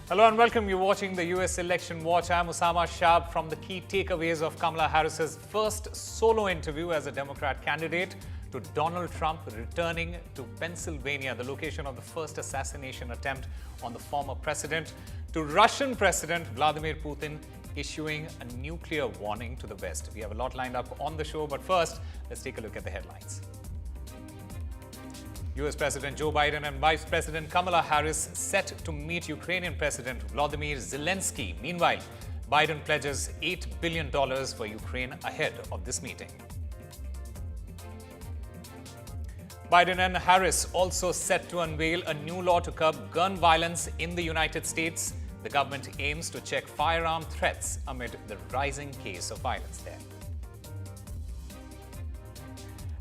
Hello and welcome. You're watching the US Election Watch. I'm Osama Shaab. From the key takeaways of Kamala Harris's first solo interview as a Democrat candidate to Donald Trump returning to Pennsylvania, the location of the first assassination attempt on the former president, to Russian President Vladimir Putin issuing a nuclear warning to the West. We have a lot lined up on the show, but first, let's take a look at the headlines. US President Joe Biden and Vice President Kamala Harris set to meet Ukrainian President Volodymyr Zelensky. Meanwhile, Biden pledges $8 billion for Ukraine ahead of this meeting. Biden and Harris also set to unveil a new law to curb gun violence in the United States. The government aims to check firearm threats amid the rising case of violence there.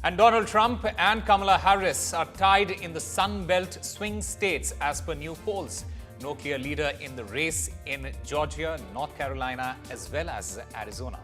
And Donald Trump and Kamala Harris are tied in the Sun Belt swing states as per new polls. No clear leader in the race in Georgia, North Carolina, as well as Arizona.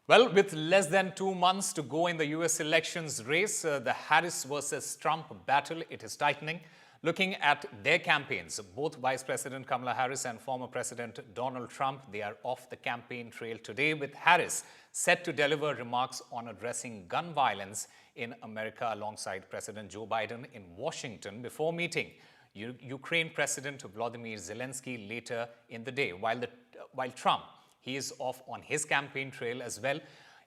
Well, with less than 2 months to go in the US elections race, the Harris versus Trump battle, it is tightening. Looking at their campaigns, both Vice President Kamala Harris and former President Donald Trump, they are off the campaign trail today, with Harris set to deliver remarks on addressing gun violence in America alongside President Joe Biden in Washington before meeting Ukraine President Volodymyr Zelensky later in the day. While Trump, he is off on his campaign trail as well.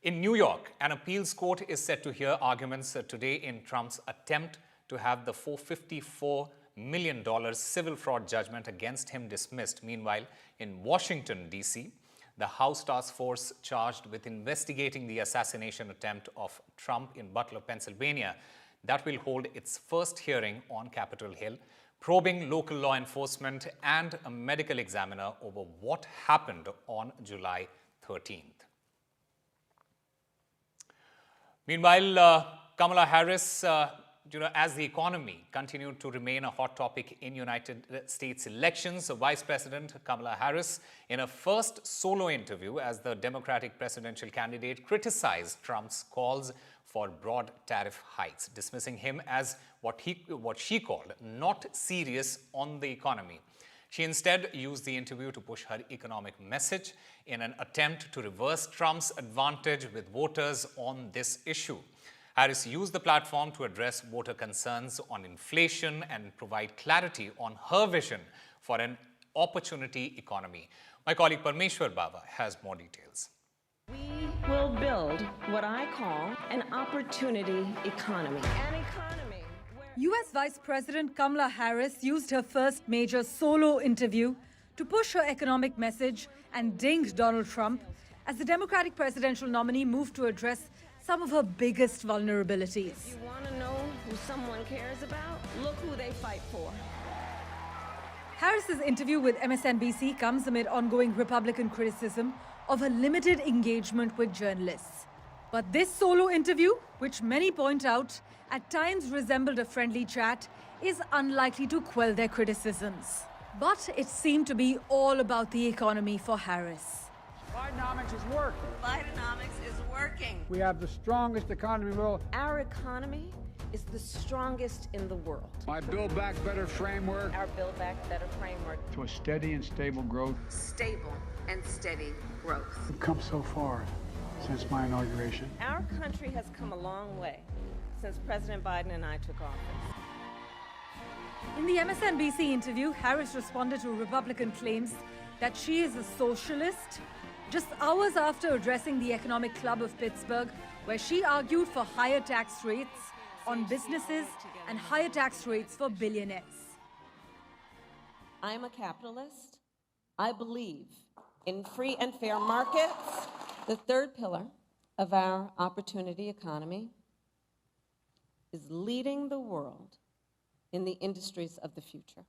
In New York, an appeals court is set to hear arguments today in Trump's attempt to have the $454 million civil fraud judgment against him dismissed. Meanwhile, in Washington, D.C., the House task force charged with investigating the assassination attempt of Trump in Butler, Pennsylvania, that will hold its first hearing on Capitol Hill, probing local law enforcement and a medical examiner over what happened on July 13th. Meanwhile, Kamala Harris, as the economy continued to remain a hot topic in United States elections, Vice President Kamala Harris, in her first solo interview as the Democratic presidential candidate, criticized Trump's calls for broad tariff hikes, dismissing him as what she called not serious on the economy. She instead used the interview to push her economic message in an attempt to reverse Trump's advantage with voters on this issue. Harris used the platform to address voter concerns on inflation and provide clarity on her vision for an opportunity economy. My colleague Parmeshwar Baba has more details. We will build what I call an opportunity economy. An economy where U.S. Vice President Kamala Harris used her first major solo interview to push her economic message and dinged Donald Trump as the Democratic presidential nominee moved to address some of her biggest vulnerabilities. If you want to know who someone cares about, look who they fight for. Harris's interview with MSNBC comes amid ongoing Republican criticism of her limited engagement with journalists. But this solo interview, which many point out at times resembled a friendly chat, is unlikely to quell their criticisms. But it seemed to be all about the economy for Harris. Bidenomics is working. Bidenomics is working. We have the strongest economy in the world. Our economy is the strongest in the world. My Build Back Better framework Our Build Back Better framework. to a steady and stable growth. Stable and steady growth. We've come so far since my inauguration. Our country has come a long way since President Biden and I took office. In the MSNBC interview, Harris responded to Republican claims that she is a socialist, just hours after addressing the Economic Club of Pittsburgh, where she argued for higher tax rates on businesses and higher tax rates for billionaires. I am a capitalist. I believe in free and fair markets. The third pillar of our opportunity economy is leading the world in the industries of the future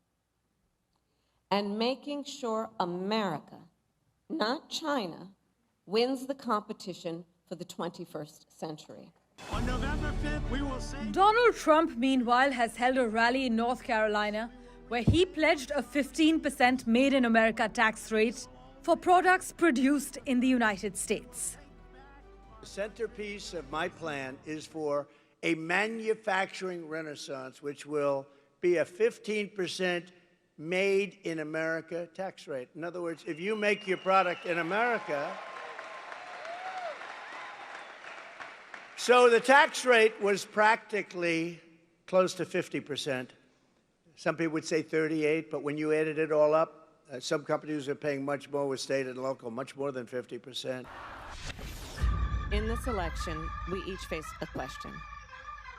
and making sure America, not China, wins the competition for the 21st century. On November 5th, we will say... Donald Trump, meanwhile, has held a rally in North Carolina where he pledged a 15% Made in America tax rate for products produced in the United States. The centerpiece of my plan is for a manufacturing renaissance, which will be a 15% made in America tax rate. In other words, if you make your product in America, so the tax rate was practically close to 50%. Some people would say 38, but when you added it all up, some companies are paying much more with state and local, much more than 50%. In this election, we each face a question.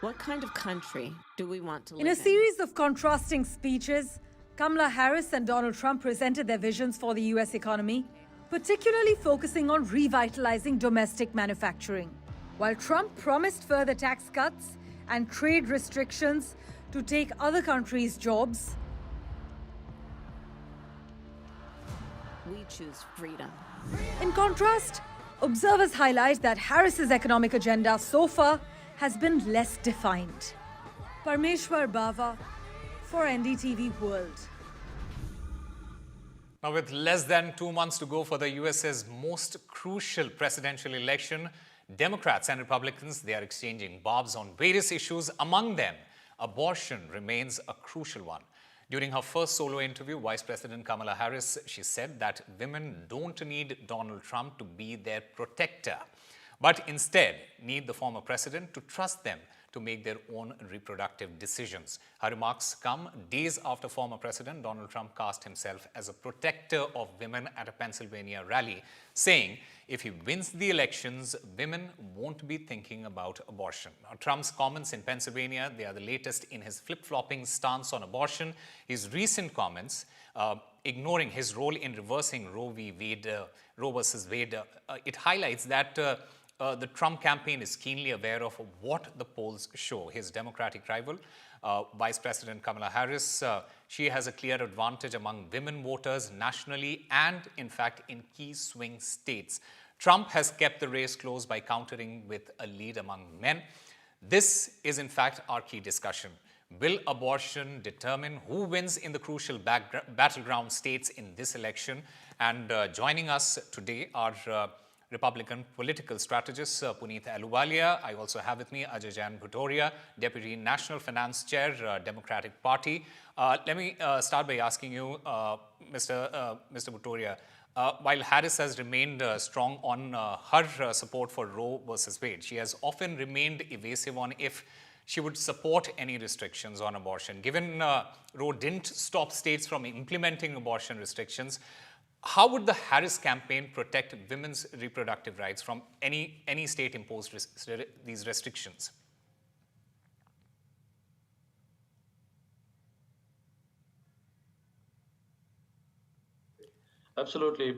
What kind of country do we want to live in? In a series of contrasting speeches, Kamala Harris and Donald Trump presented their visions for the US economy, particularly focusing on revitalizing domestic manufacturing. While Trump promised further tax cuts and trade restrictions to take other countries' jobs, We choose freedom. in contrast, observers highlight that Harris's economic agenda so far has been less defined. Parmeshwar Bava for NDTV World. Now, with less than 2 months to go for the US's most crucial presidential election, Democrats and Republicans, they are exchanging barbs on various issues. Among them, abortion remains a crucial one. During her first solo interview, Vice President Kamala Harris, she said that women don't need Donald Trump to be their protector, but instead need the former president to trust them to make their own reproductive decisions. Her remarks come days after former President Donald Trump cast himself as a protector of women at a Pennsylvania rally, saying if he wins the elections, women won't be thinking about abortion. Now, Trump's comments in Pennsylvania, they are the latest in his flip-flopping stance on abortion. His recent comments, ignoring his role in reversing Roe versus Wade, it highlights that the Trump campaign is keenly aware of what the polls show. His Democratic rival, Vice President Kamala Harris, she has a clear advantage among women voters nationally and, in fact, in key swing states. Trump has kept the race close by countering with a lead among men. This is, in fact, our key discussion. Will abortion determine who wins in the crucial battleground states in this election? And joining us today are Republican political strategist Puneet Ahluwalia. I also have with me Ajay Jain Bhutoria, Deputy National Finance Chair, Democratic Party. Let me start by asking you, Mr. Bhutoria, while Harris has remained strong on her support for Roe versus Wade, she has often remained evasive on if she would support any restrictions on abortion. Given Roe didn't stop states from implementing abortion restrictions, how would the Harris campaign protect women's reproductive rights from any state-imposed these restrictions? Absolutely.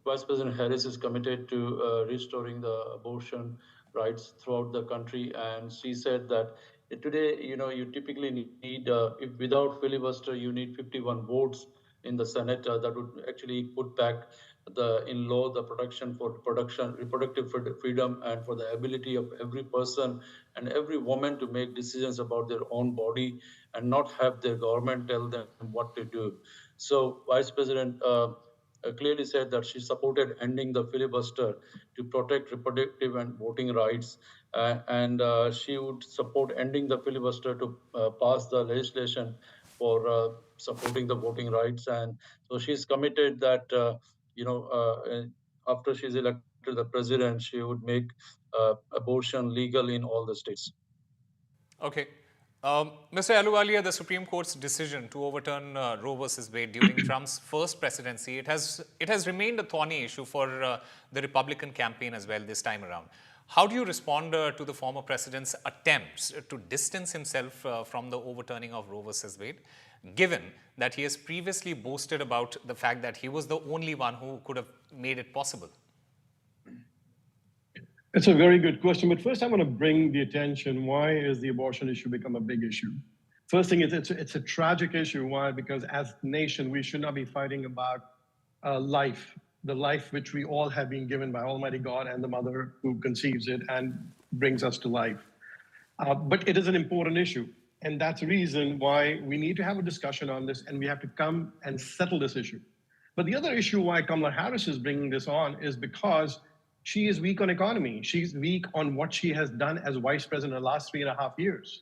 Vice President Harris is committed to restoring the abortion rights throughout the country. And she said that today, you typically need, if without filibuster, you need 51 votes in the Senate that would actually put back in law the reproductive freedom and for the ability of every person and every woman to make decisions about their own body and not have their government tell them what to do. So Vice President clearly said that she supported ending the filibuster to protect reproductive and voting rights, and she would support ending the filibuster to pass the legislation for supporting the voting rights. And so she's committed that, after she's elected the president, she would make abortion legal in all the states. Okay. Mr. Ahluwalia, the Supreme Court's decision to overturn Roe versus Wade during Trump's first presidency, it has remained a thorny issue for the Republican campaign as well this time around. How do you respond to the former president's attempts to distance himself from the overturning of Roe versus Wade, given that he has previously boasted about the fact that he was the only one who could have made it possible? It's a very good question, but first I want to bring the attention, why is the abortion issue become a big issue? First thing is it's a tragic issue. Why? Because as a nation, we should not be fighting about life, the life which we all have been given by Almighty God and the mother who conceives it and brings us to life. But it is an important issue. And that's the reason why we need to have a discussion on this and we have to come and settle this issue. But the other issue why Kamala Harris is bringing this on is because She is weak on economy. She's weak on what she has done as vice president in the last 3.5 years.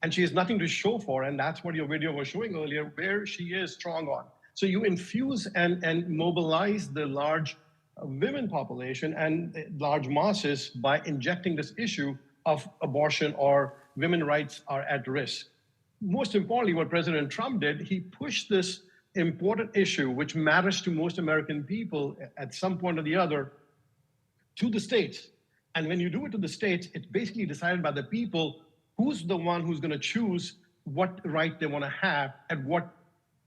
And she has nothing to show for, and that's what your video was showing earlier, where she is strong on. So you infuse and mobilize the large women population and large masses by injecting this issue of abortion or women's rights are at risk. Most importantly, what President Trump did, he pushed this important issue, which matters to most American people at some point or the other, to the states. And when you do it to the states, it's basically decided by the people who's the one who's going to choose what right they want to have at what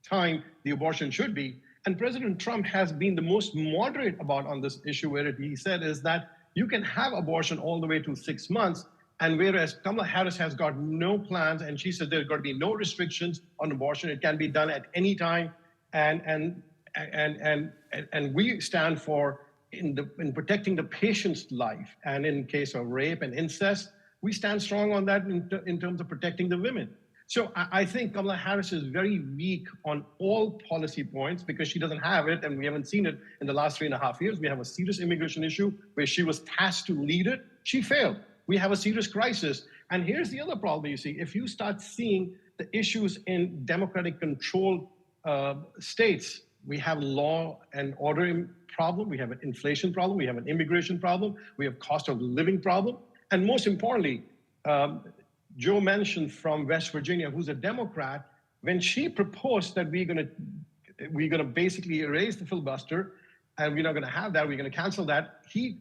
time the abortion should be. And President Trump has been the most moderate about on this issue, where he said is that you can have abortion all the way to 6 months. And whereas Kamala Harris has got no plans, and she said there's got to be no restrictions on abortion, it can be done at any time. And we stand for in protecting the patient's life, and in case of rape and incest, we stand strong on that in terms of protecting the women. So I think Kamala Harris is very weak on all policy points because she doesn't have it, and we haven't seen it in the last 3.5 years. We have a serious immigration issue where she was tasked to lead it. She failed. We have a serious crisis. And here's the other problem you see. If you start seeing the issues in democratic controlled states, we have law and order problem, we have an inflation problem, we have an immigration problem, we have cost of living problem. And most importantly, Joe Manchin from West Virginia, who's a Democrat, when she proposed that we're gonna basically erase the filibuster, and we're not gonna have that, we're gonna cancel that, he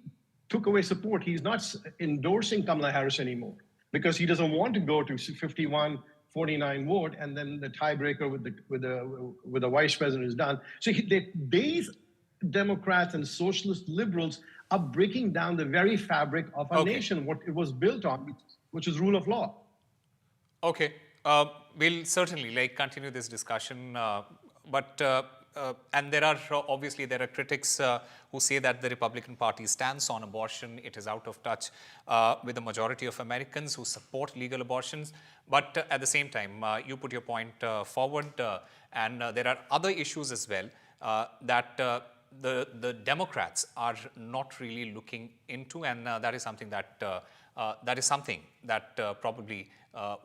took away support. He's not endorsing Kamala Harris anymore because he doesn't want to go to 51-49 vote, and then the tiebreaker with the vice president is done. So these Democrats and socialist liberals are breaking down the very fabric of our nation, what it was built on, which is rule of law. Okay, we'll certainly continue this discussion, and there are obviously critics who say that the Republican Party stance on abortion, it is out of touch with the majority of Americans who support legal abortions. But at the same time, you put your point forward, and there are other issues as well that the Democrats are not really looking into, and that is something that probably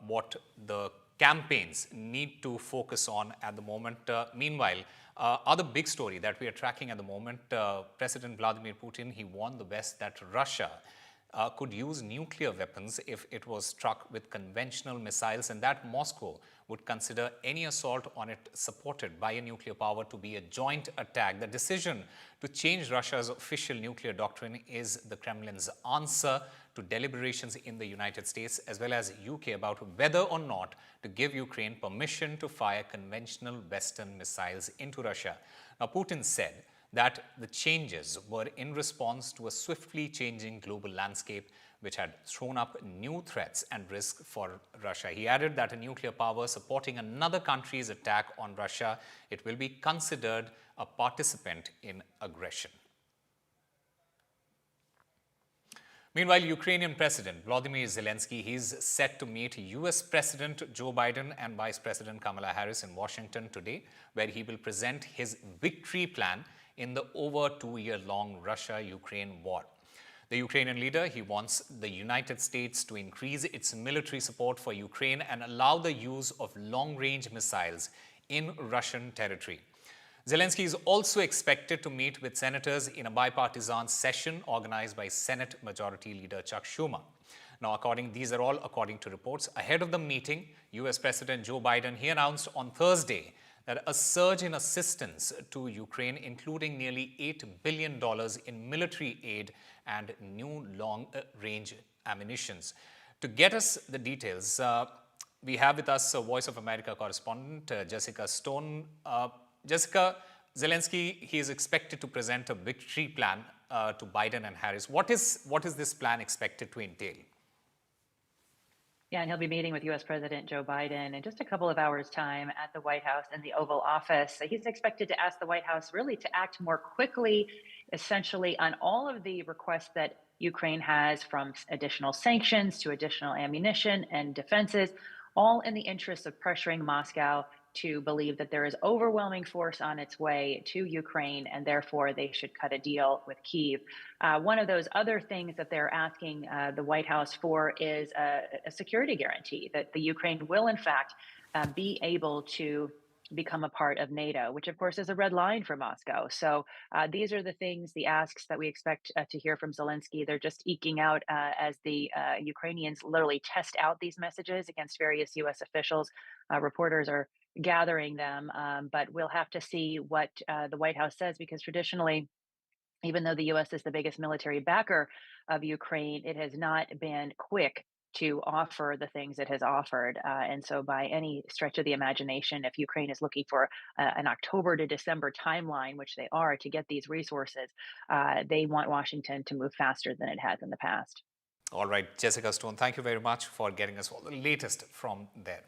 what the campaigns need to focus on at the moment. Meanwhile, other big story that we are tracking at the moment, President Vladimir Putin, he warned the West that Russia could use nuclear weapons if it was struck with conventional missiles, and that Moscow would consider any assault on it supported by a nuclear power to be a joint attack. The decision to change Russia's official nuclear doctrine is the Kremlin's answer to deliberations in the United States as well as UK about whether or not to give Ukraine permission to fire conventional Western missiles into Russia. Now, Putin said that the changes were in response to a swiftly changing global landscape which had thrown up new threats and risks for Russia. He added that a nuclear power supporting another country's attack on Russia, it will be considered a participant in aggression. Meanwhile, Ukrainian President Volodymyr Zelensky, he's set to meet US President Joe Biden and Vice President Kamala Harris in Washington today, where he will present his victory plan in the over 2-year-long Russia-Ukraine war. The Ukrainian leader, he wants the United States to increase its military support for Ukraine and allow the use of long-range missiles in Russian territory. Zelensky is also expected to meet with senators in a bipartisan session organized by Senate Majority Leader Chuck Schumer. Now, these are all according to reports. Ahead of the meeting, US President Joe Biden, he announced on Thursday that a surge in assistance to Ukraine, including nearly $8 billion in military aid and new long-range ammunitions. To get us the details, we have with us Voice of America correspondent Jessica Stone. Jessica, Zelensky, he is expected to present a victory plan to Biden and Harris. What is this plan expected to entail? Yeah, and he'll be meeting with U.S. President Joe Biden in just a couple of hours' time at the White House in the Oval Office. He's expected to ask the White House really to act more quickly, essentially on all of the requests that Ukraine has, from additional sanctions to additional ammunition and defenses, all in the interest of pressuring Moscow to believe that there is overwhelming force on its way to Ukraine, and therefore they should cut a deal with Kyiv. One of those other things that they're asking the White House for is a security guarantee that the Ukraine will, in fact, be able to become a part of NATO, which of course is a red line for Moscow. So these are the things, the asks that we expect to hear from Zelensky. They're just eking out as the Ukrainians literally test out these messages against various U.S. officials. Reporters are gathering them, but we'll have to see what the White House says, because traditionally, even though the U.S. is the biggest military backer of Ukraine, it has not been quick to offer the things it has offered. And so, by any stretch of the imagination, if Ukraine is looking for an October to December timeline, which they are, to get these resources, they want Washington to move faster than it has in the past. All right, Jessica Stone, thank you very much for getting us all the latest from there.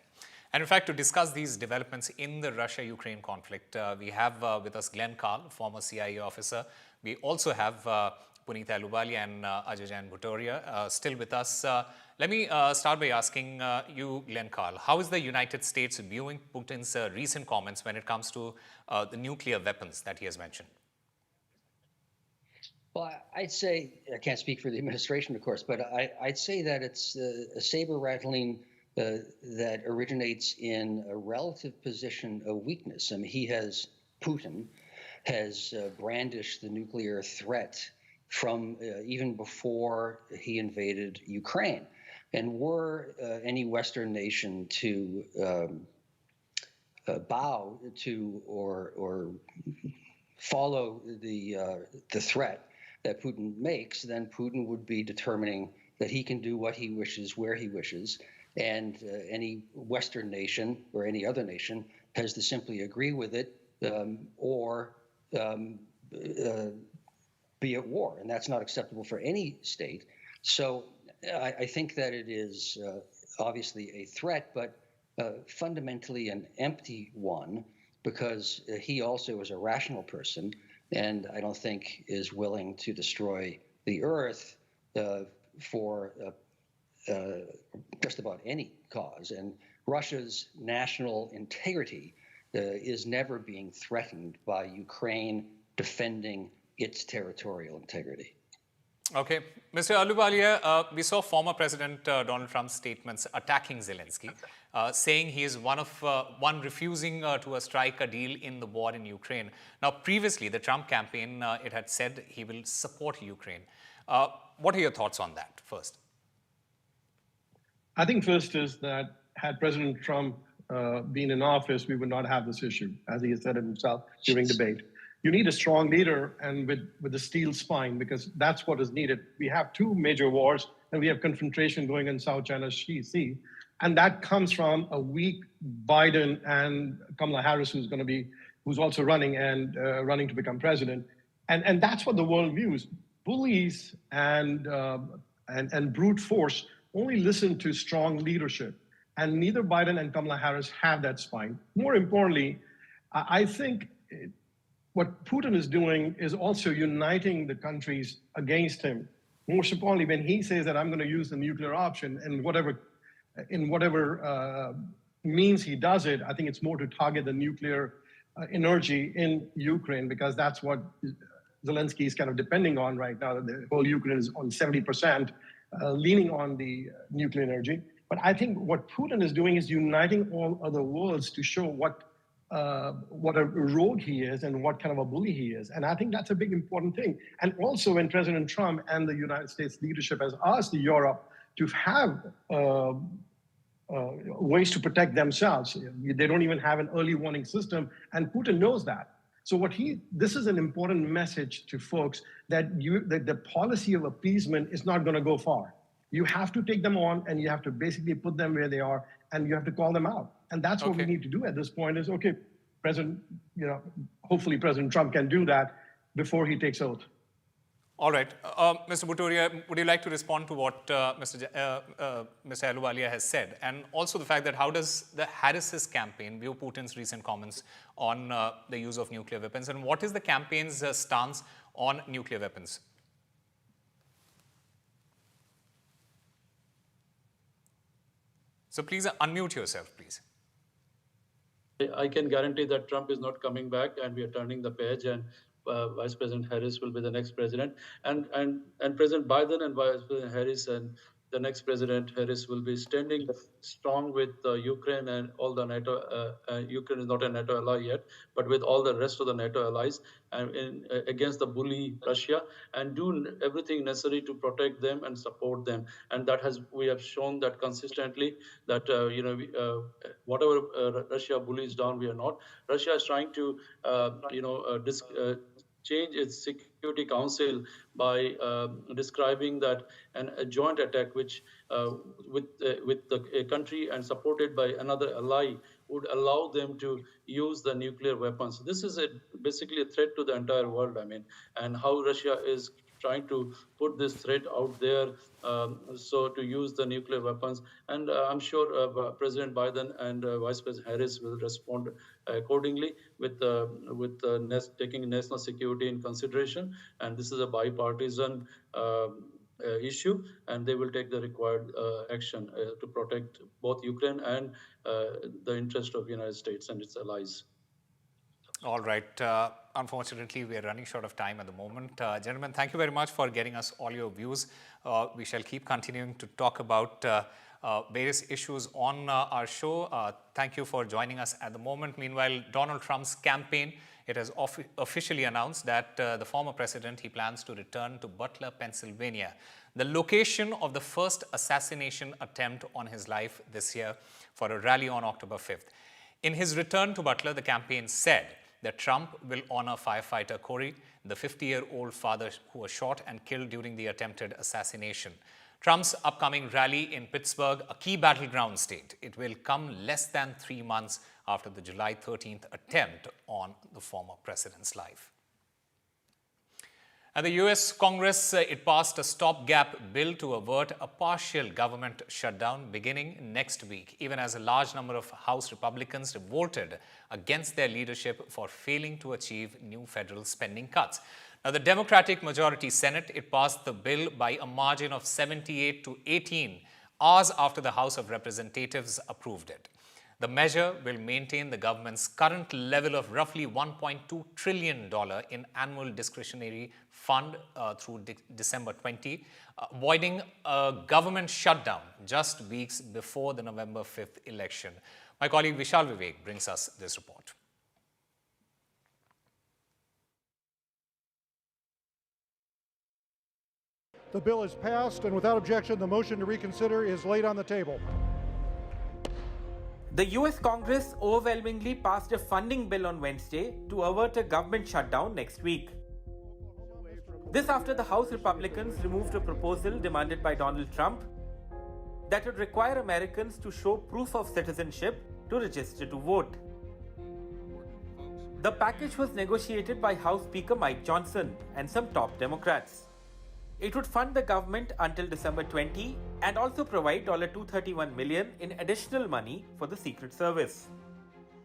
And in fact, to discuss these developments in the Russia-Ukraine conflict, we have with us Glenn Carl, former CIA officer. We also have Puneet Ahluwalia and Ajay Jain Bhutoria still with us. Let me start by asking you, Glenn Carl, how is the United States viewing Putin's recent comments when it comes to the nuclear weapons that he has mentioned? Well, I'd say, I can't speak for the administration, of course, but I'd say that it's a saber rattling that originates in a relative position of weakness. I mean, Putin has brandished the nuclear threat from even before he invaded Ukraine. And were any Western nation to bow to or follow the threat that Putin makes, then Putin would be determining that he can do what he wishes, where he wishes, and any Western nation or any other nation has to simply agree with it or be at war, and that's not acceptable for any state. So I think that it is obviously a threat, but fundamentally an empty one, because he also is a rational person, and I don't think is willing to destroy the earth for just about any cause. And Russia's national integrity is never being threatened by Ukraine defending its territorial integrity. Okay. Mr. Ahluwalia, we saw former President Donald Trump's statements attacking Zelensky, saying he is one refusing to strike a deal in the war in Ukraine. Now, previously, the Trump campaign, it had said he will support Ukraine. What are your thoughts on that first? I think first is that had President Trump been in office, we would not have this issue, as he has said it himself during debate. You need a strong leader and with a steel spine, because that's what is needed. We have two major wars, and we have confrontation going in South China Sea, and that comes from a weak Biden and Kamala Harris, who's also running to become president, and that's what the world views. Bullies and brute force only listen to strong leadership, and neither Biden and Kamala Harris have that spine. More importantly, I think what Putin is doing is also uniting the countries against him. Most importantly, when he says that I'm going to use the nuclear option and in whatever means he does it, I think it's more to target the nuclear energy in Ukraine, because that's what Zelensky is kind of depending on right now. The whole Ukraine is on 70%, leaning on the nuclear energy. But I think what Putin is doing is uniting all other worlds to show what a rogue he is and what kind of a bully he is. And I think that's a big important thing. And also when President Trump and the United States leadership has asked Europe to have ways to protect themselves. They don't even have an early warning system, and Putin knows that. So this is an important message to folks that the policy of appeasement is not going to go far. You have to take them on, and you have to basically put them where they are, and you have to call them out. And that's what we need to do at this point is, okay, hopefully President Trump can do that before he takes oath. All right. Mr. Bhutoria, would you like to respond to what Mr. Ahluwalia has said? And also the fact that how does the Harris's campaign view Putin's recent comments on the use of nuclear weapons? And what is the campaign's stance on nuclear weapons? So please unmute yourself, please. I can guarantee that Trump is not coming back, and we are turning the page, and Vice President Harris will be the next president, and President Biden and Vice President Harris and the next President Harris will be standing strong with Ukraine and all the NATO. Ukraine is not a NATO ally yet, but with all the rest of the NATO allies, and against the bully Russia, and do everything necessary to protect them and support them. And we have shown that consistently that whatever Russia bullies down, we are not. Russia is trying to change its Security Council by describing that a joint attack, which with a country and supported by another ally, would allow them to use the nuclear weapons. This is basically a threat to the entire world. I mean, and how Russia is trying to put this threat out there, so to use the nuclear weapons. And I'm sure President Biden and Vice President Harris will respond accordingly with taking national security in consideration. And this is a bipartisan issue, and they will take the required action to protect both Ukraine and the interest of the United States and its allies. All right. Unfortunately, we are running short of time at the moment. Gentlemen, thank you very much for getting us all your views. We shall keep continuing to talk about various issues on our show. Thank you for joining us at the moment. Meanwhile, Donald Trump's campaign, it has officially announced that the former president, he plans to return to Butler, Pennsylvania, the location of the first assassination attempt on his life this year, for a rally on October 5th. In his return to Butler, the campaign said that Trump will honor firefighter Corey, the 50-year-old father who was shot and killed during the attempted assassination. Trump's upcoming rally in Pittsburgh, a key battleground state, it will come less than 3 months after the July 13th attempt on the former president's life. At the US Congress, it passed a stopgap bill to avert a partial government shutdown beginning next week, even as a large number of House Republicans revolted against their leadership for failing to achieve new federal spending cuts. Now, the Democratic majority Senate, it passed the bill by a margin of 78 to 18 hours after the House of Representatives approved it. The measure will maintain the government's current level of roughly $1.2 trillion in annual discretionary fund through December 20, avoiding a government shutdown just weeks before the November 5th election. My colleague Vishal Vivek brings us this report. The bill is passed, and without objection, the motion to reconsider is laid on the table. The US Congress overwhelmingly passed a funding bill on Wednesday to avert a government shutdown next week. This after the House Republicans removed a proposal demanded by Donald Trump that would require Americans to show proof of citizenship to register to vote. The package was negotiated by House Speaker Mike Johnson and some top Democrats. It would fund the government until December 20 and also provide $231 million in additional money for the Secret Service.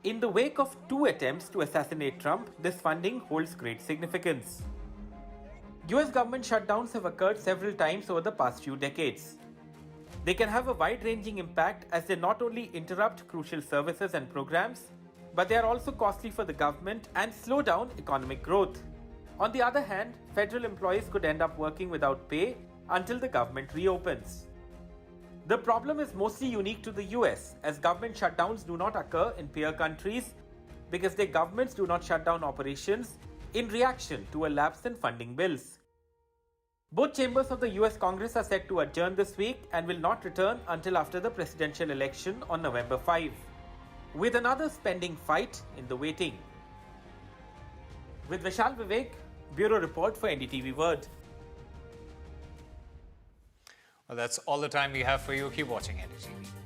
In the wake of 2 attempts to assassinate Trump, this funding holds great significance. US government shutdowns have occurred several times over the past few decades. They can have a wide-ranging impact as they not only interrupt crucial services and programs, but they are also costly for the government and slow down economic growth. On the other hand, federal employees could end up working without pay until the government reopens. The problem is mostly unique to the US, as government shutdowns do not occur in peer countries because their governments do not shut down operations in reaction to a lapse in funding bills. Both chambers of the US Congress are set to adjourn this week and will not return until after the presidential election on November 5, with another spending fight in the waiting. With Vishal Vivek, Bureau Report for NDTV World. Well, that's all the time we have for you. Keep watching NDTV.